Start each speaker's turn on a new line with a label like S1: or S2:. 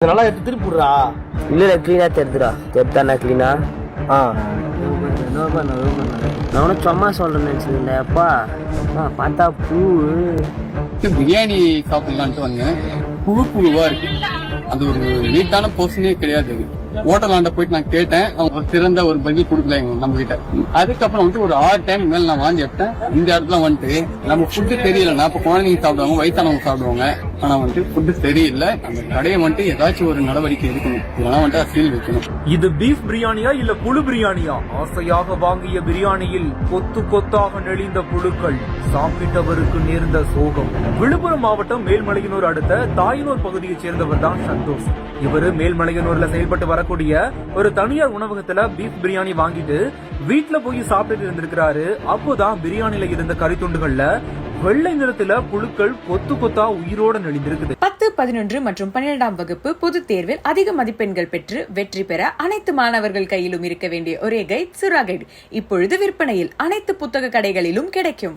S1: இதனால எடுத்து திருப்பிடுறா.
S2: இல்ல கிளீனா தெரியுதுடா. தெரித்தானா கிளீனா? நானும் சும்மா சொல்றேன்னு நினைச்சதுல அப்பா. பார்த்தா பூ
S3: பிரியாணி சாப்பிடலான்ட்டு வந்தேன். புழுவா இருக்கு. அது ஒரு நீட்டான போர்ஷனே கிடையாது. ஹோட்டலாண்ட போயிட்டு நான் கேட்டேன். அவங்க சிறந்த ஒரு பதில் கொடுக்கல நம்ம கிட்ட. அதுக்கப்புறம் வந்துட்டு ஒரு 6 டைம் மேல நான் வாங்கி எடுத்தேன். இந்த இடத்துல வந்துட்டு நம்ம ஃபுட்டு தெரியலன்னா இப்ப குழந்தைங்க சாப்பிடுவாங்க, வயசானவங்க சாப்பிடுவாங்க. ஆனா வந்துட்டு ஃபுட்டு தெரியல. அந்த கடையை வந்துட்டு ஏதாச்சும் ஒரு நடவடிக்கை எடுக்கணும். இதெல்லாம் வந்துட்டு சீல் வைக்கணும்.
S4: இது பீஃப் பிரியாணியா இல்ல புழு பிரியாணியா? ஆசையாக வாங்கிய பிரியாணியில் கொத்து கொத்தாக நெளிந்த புழுக்கள். சாப்பிட்டவருக்கு நேர்ந்த சோகம். விழுப்புரம் மாவட்டம் மேல்மலையனூர் அடுத்த தாயனூர் பகுதியைச் சேர்ந்தவர் தான் சந்தோஷ். இவரு மேல்மலையனூர்ல செயல்பட்டு வரக்கூடிய ஒரு தனியார் உணவகத்துல பீஃப் பிரியாணி வாங்கிட்டு வீட்டுல போய் சாப்பிட்டு இருந்திருக்கிறாரு. அப்போதான் பிரியாணில இருந்த கறித்துண்டுகள்ல வெள்ளை நிறத்துல புழுக்கள் கொத்து கொத்தா உயிரோட நெளிந்திருக்குது.
S5: 10, 11 மற்றும் 12ஆம் வகுப்பு பொதுத் தேர்வில் அதிக மதிப்பெண்கள் பெற்று வெற்றி பெற அனைத்து மாணவர்கள் கையிலும் இருக்க வேண்டிய ஒரே கைட் சுறா கைட் இப்பொழுது விற்பனையில் அனைத்து புத்தக கடைகளிலும் கிடைக்கும்.